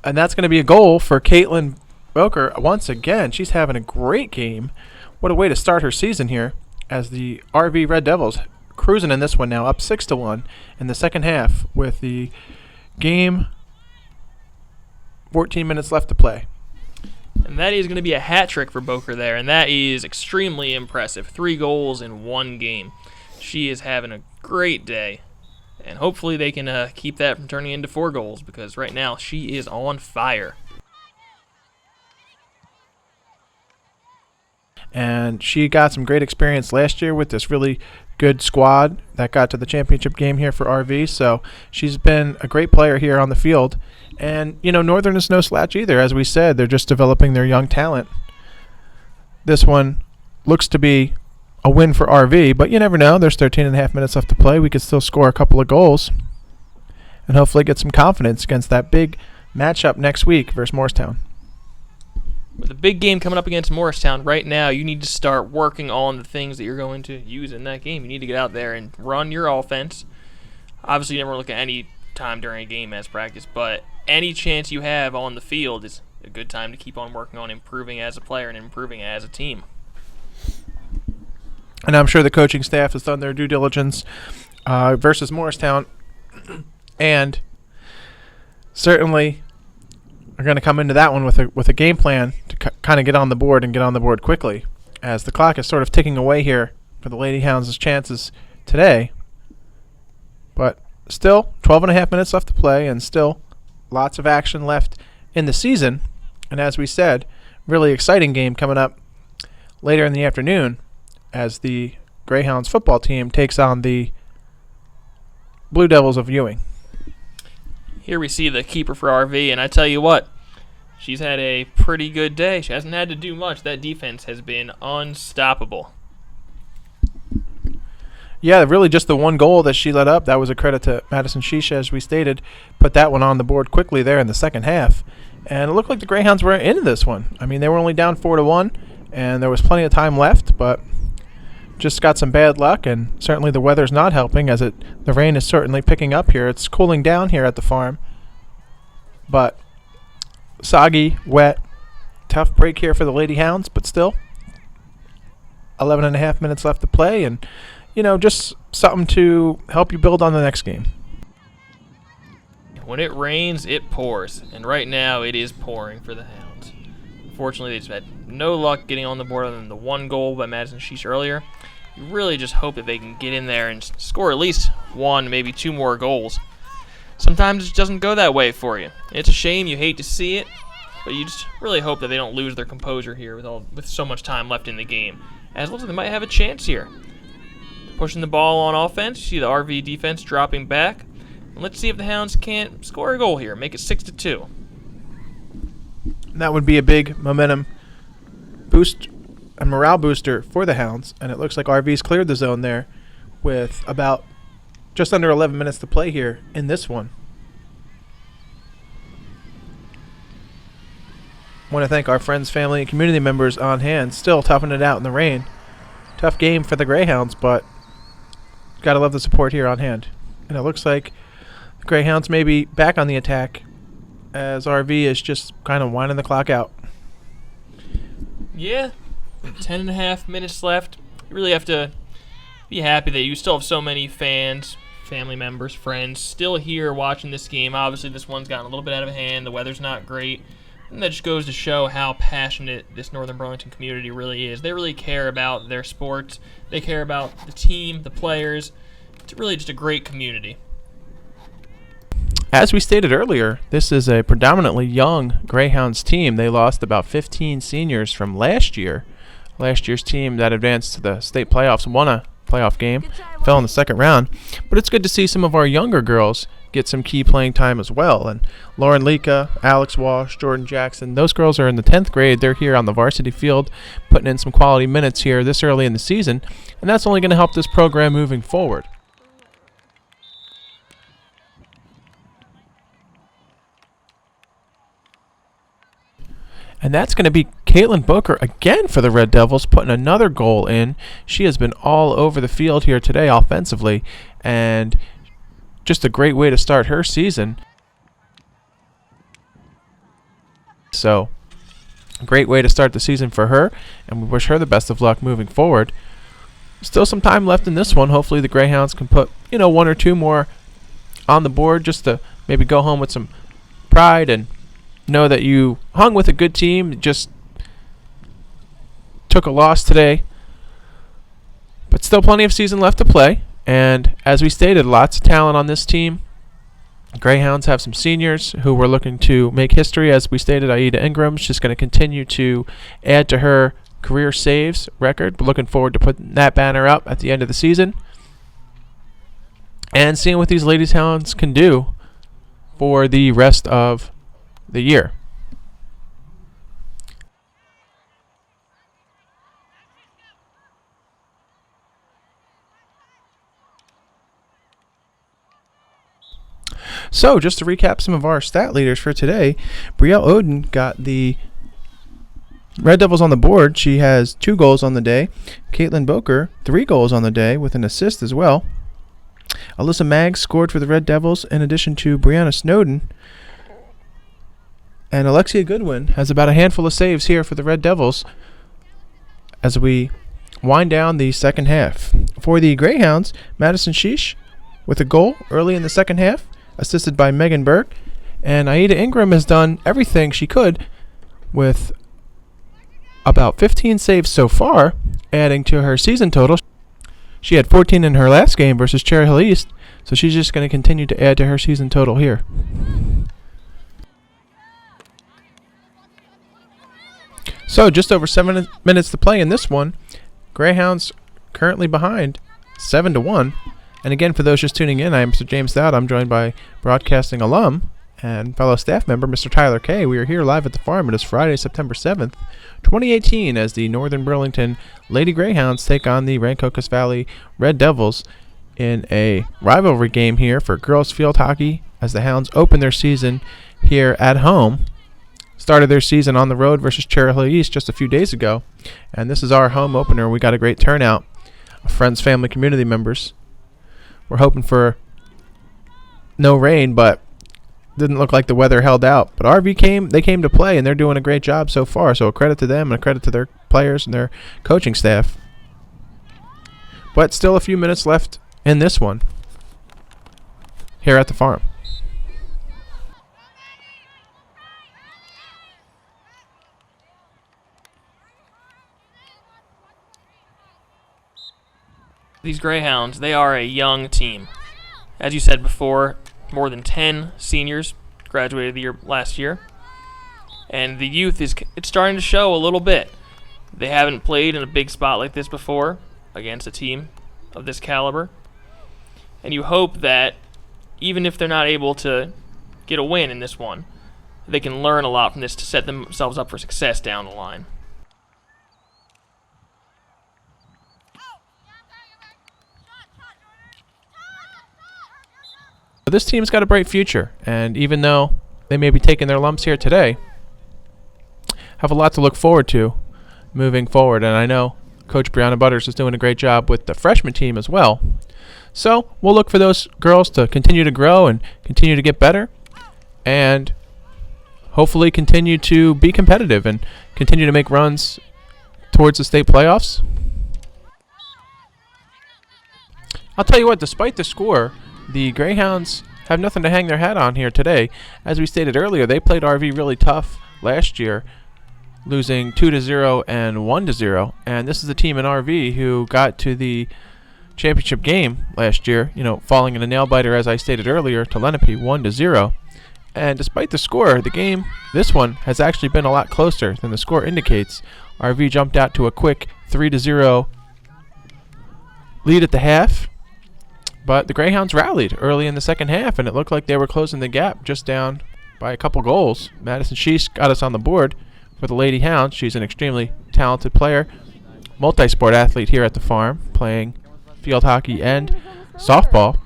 And that's going to be a goal for Caitlin Boker. Once again, she's having a great game. What a way to start her season here as the RV Red Devils cruising in this one now, up 6-1 in the second half with the game 14 minutes left to play. And that is going to be a hat trick for Boker there, and that is extremely impressive. 3 goals in 1 game. She is having a great day, and hopefully they can keep that from turning into 4 goals because right now she is on fire. And she got some great experience last year with this really good squad that got to the championship game here for RV. So she's been a great player here on the field. And, you know, Northern is no slouch either. As we said, they're just developing their young talent. This one looks to be a win for RV, but you never know. There's 13 and a half minutes left to play. We could still score a couple of goals and hopefully get some confidence against that big matchup next week versus Morristown. With a big game coming up against Morristown right now, you need to start working on the things that you're going to use in that game. You need to get out there and run your offense. Obviously, you never look at any time during a game as practice, but any chance you have on the field is a good time to keep on working on improving as a player and improving as a team. And I'm sure the coaching staff has done their due diligence versus Morristown, and certainly are going to come into that one with a game plan to kind of get on the board and get on the board quickly, as the clock is sort of ticking away here for the Lady Hounds' chances today. But still, 12 and a half minutes left to play, and still lots of action left in the season. And as we said, really exciting game coming up later in the afternoon as the Greyhounds football team takes on the Blue Devils of Ewing. Here we see the keeper for RV, and I tell you what, she's had a pretty good day. She hasn't had to do much. That defense has been unstoppable. Yeah, really just the 1 goal that she let up, that was a credit to Madison Shisha, as we stated. Put that one on the board quickly there in the second half. And it looked like the Greyhounds were into this one. I mean, they were only down 4-1, and there was plenty of time left, but just got some bad luck, and certainly the weather's not helping as the rain is certainly picking up here. It's cooling down here at the farm, but soggy, wet, tough break here for the Lady Hounds, but still 11 and a half minutes left to play, and you know, just something to help you build on the next game. When it rains, it pours, and right now it is pouring for the Hounds. Unfortunately, they just had no luck getting on the board other than the 1 goal by Madison Sheesh earlier. You really just hope that they can get in there and score at least 1, maybe 2 more goals. Sometimes it just doesn't go that way for you. It's a shame. You hate to see it, but you just really hope that they don't lose their composure here with so much time left in the game. As it looks like they might have a chance here. Pushing the ball on offense. You see the RV defense dropping back. Let's see if the Hounds can't score a goal here, make it 6-2. That would be a big momentum boost, a morale booster for the Hounds, and it looks like RV's cleared the zone there with about just under 11 minutes to play here in this one. I want to thank our friends, family, and community members on hand, still toughing it out in the rain. Tough game for the Greyhounds, but gotta love the support here on hand. And it looks like the Greyhounds may be back on the attack as RV is just kind of winding the clock out. Yeah, 10.5 minutes left. You really have to be happy that you still have so many fans, family members, friends still here watching this game. Obviously, this one's gotten a little bit out of hand. The weather's not great. And that just goes to show how passionate this Northern Burlington community really is. They really care about their sports. They care about the team, the players. It's really just a great community. As we stated earlier, this is a predominantly young Greyhounds team. They lost about 15 seniors from last year. Last year's team that advanced to the state playoffs won a playoff game, fell in the second round. But it's good to see some of our younger girls get some key playing time as well. And Lauren Leka, Alex Walsh, Jordan Jackson, those girls are in the 10th grade. They're here on the varsity field putting in some quality minutes here this early in the season. And that's only going to help this program moving forward. And that's going to be Caitlin Booker again for the Red Devils, putting another goal in. She has been all over the field here today offensively, and just a great way to start her season. So, a great way to start the season for her, and we wish her the best of luck moving forward. Still some time left in this one. Hopefully the Greyhounds can put, one or two more on the board just to maybe go home with some pride and know that you hung with a good team, just took a loss today. But still plenty of season left to play. And as we stated, lots of talent on this team. Greyhounds have some seniors who were looking to make history. As we stated, Aida Ingram's just going to continue to add to her career saves record. We're looking forward to putting that banner up at the end of the season and seeing what these Ladies Hounds can do for the rest of the year. So, just to recap some of our stat leaders for today, Brielle Oden got the Red Devils on the board. She has 2 goals on the day. Caitlin Boker, 3 goals on the day with an assist as well. Alyssa Maggs scored for the Red Devils in addition to Brianna Snowden. And Alexia Goodwin has about a handful of saves here for the Red Devils as we wind down the second half. For the Greyhounds, Madison Sheesh with a goal early in the second half, assisted by Megan Burke. And Aida Ingram has done everything she could with about 15 saves so far, adding to her season total. She had 14 in her last game versus Cherry Hill East, so she's just going to continue to add to her season total here. So just over 7 minutes to play in this one. Greyhounds currently behind 7-1. And again, for those just tuning in, I am Mr. James Dowd. I'm joined by broadcasting alum and fellow staff member, Mr. Tyler Kay. We are here live at the farm. It is Friday, September 7th, 2018, as the Northern Burlington Lady Greyhounds take on the Rancocas Valley Red Devils in a rivalry game here for girls field hockey as the Hounds open their season here at home. Started their season on the road versus Cherry Hill East just a few days ago. And this is our home opener. We got a great turnout of friends, family, community members. We're hoping for no rain, but didn't look like the weather held out. But RV came to play, and they're doing a great job so far. So a credit to them and a credit to their players and their coaching staff. But still a few minutes left in this one here at the farm. These Greyhounds, they are a young team. As you said before, more than 10 seniors graduated last year. And the youth it's starting to show a little bit. They haven't played in a big spot like this before against a team of this caliber. And you hope that even if they're not able to get a win in this one, they can learn a lot from this to set themselves up for success down the line. This team's got a bright future, and even though they may be taking their lumps here today, have a lot to look forward to moving forward. And I know Coach Brianna Butters is doing a great job with the freshman team as well. So we'll look for those girls to continue to grow and continue to get better, and hopefully continue to be competitive and continue to make runs towards the state playoffs. I'll tell you what, despite the score, the Greyhounds have nothing to hang their hat on here today. As we stated earlier, they played RV really tough last year, losing 2-0 and 1-0. And this is a team in RV who got to the championship game last year, falling in a nail biter, as I stated earlier, to Lenape 1-0. And despite the score, the game, this one, has actually been a lot closer than the score indicates. RV jumped out to a quick 3-0 lead at the half. But the Greyhounds rallied early in the second half, and it looked like they were closing the gap just down by a couple goals. Madison Sheese got us on the board for the Lady Hounds. She's an extremely talented player, multi-sport athlete here at the farm, playing field hockey and softball.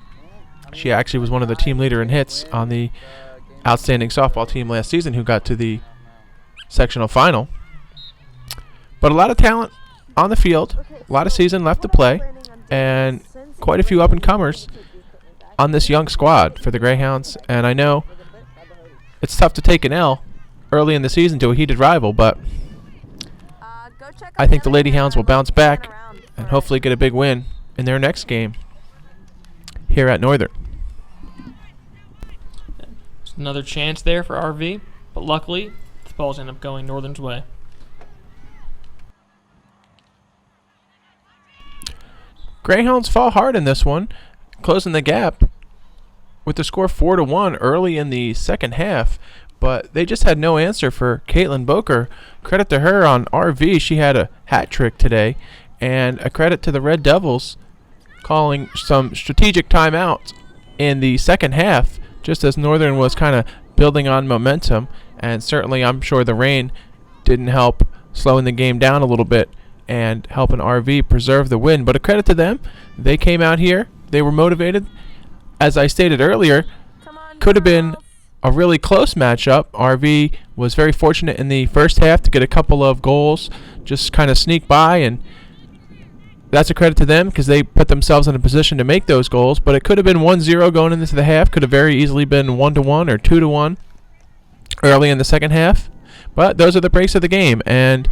She actually was one of the team leader in hits on the outstanding softball team last season, who got to the sectional final. But a lot of talent on the field, a lot of season left to play, and quite a few up-and-comers on this young squad for the Greyhounds. And I know it's tough to take an L early in the season to a heated rival, but I think the Lady Hounds will bounce back and hopefully get a big win in their next game here at Northern. There's another chance there for RV, but luckily the balls end up going Northern's way. Greyhounds fall hard in this one, closing the gap with the score 4-1 early in the second half, but they just had no answer for Caitlin Boker. Credit to her on RV. She had a hat trick today, and a credit to the Red Devils calling some strategic timeouts in the second half, just as Northern was kind of building on momentum, and certainly I'm sure the rain didn't help slowing the game down a little bit and helping RV preserve the win. But a credit to them. They came out here. They were motivated. As I stated earlier, could have been a really close matchup. RV was very fortunate in the first half to get a couple of goals, just kind of sneak by, and that's a credit to them because they put themselves in a position to make those goals. But it could have been 1-0 going into the half. Could have very easily been 1-1 or 2-1 early in the second half. But those are the breaks of the game, and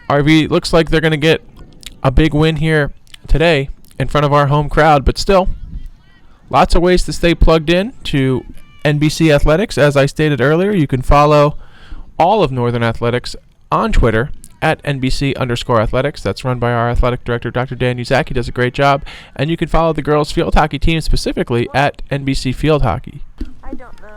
RV looks like they're going to get a big win here today in front of our home crowd. But still, lots of ways to stay plugged in to NBC Athletics. As I stated earlier, you can follow all of Northern Athletics on Twitter at NBC_Athletics. That's run by our athletic director, Dr. Dan Uzak. He does a great job. And you can follow the girls' field hockey team specifically at NBC Field Hockey.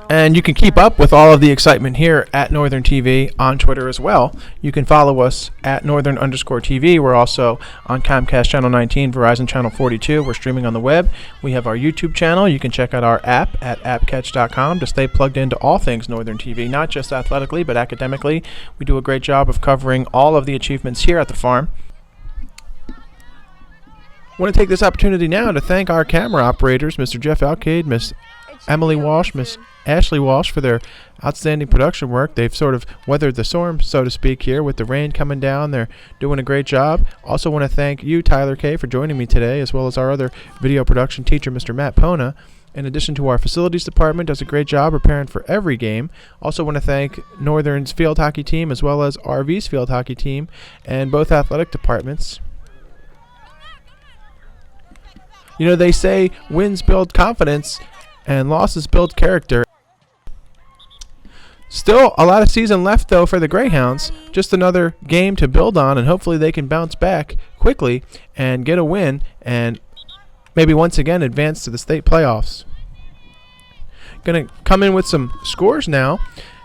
And you can keep up with all of the excitement here at Northern TV on Twitter as well. You can follow us at Northern_TV. We're also on Comcast Channel 19, Verizon Channel 42. We're streaming on the web. We have our YouTube channel. You can check out our app at appcatch.com to stay plugged into all things Northern TV, not just athletically, but academically. We do a great job of covering all of the achievements here at the farm. I want to take this opportunity now to thank our camera operators, Mr. Jeff Alcade, Miss Emily Walsh, Miss Ashley Walsh, for their outstanding production work. They've sort of weathered the storm, so to speak, here with the rain coming down. They're doing a great job. Also want to thank you, Tyler Kay, for joining me today, as well as our other video production teacher, Mr. Matt Pona. In addition to our facilities department, does a great job preparing for every game. Also want to thank Northern's field hockey team as well as RV's field hockey team and both athletic departments. You know, they say wins build confidence and losses build character. Still a lot of season left, though, for the Greyhounds. Just another game to build on, and hopefully they can bounce back quickly and get a win and maybe once again advance to the state playoffs. Going to come in with some scores now.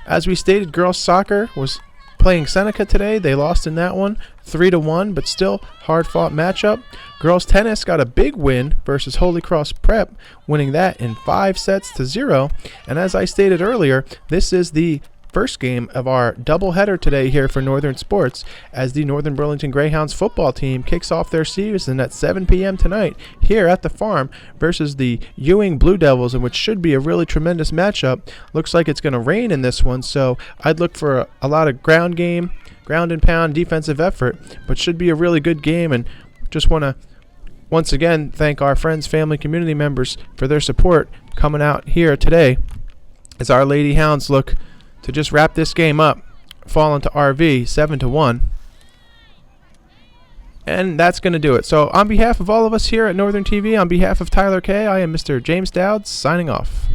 As we stated, girls soccer was playing Seneca today. They lost in that one 3-1, but still hard-fought matchup. Girls tennis got a big win versus Holy Cross Prep, winning that in 5-0. And as I stated earlier, this is the first game of our doubleheader today here for Northern Sports, as the Northern Burlington Greyhounds football team kicks off their season at 7 p.m. tonight here at the farm versus the Ewing Blue Devils, in which should be a really tremendous matchup. Looks like it's going to rain in this one, so I'd look for a lot of ground and pound defensive effort, but should be a really good game. And just want to once again thank our friends, family, community members for their support coming out here today as our Lady Hounds look to just wrap this game up, fall into RV 7-1. And that's going to do it. So on behalf of all of us here at Northern TV, on behalf of Tyler Kay, I am Mr. James Dowd signing off.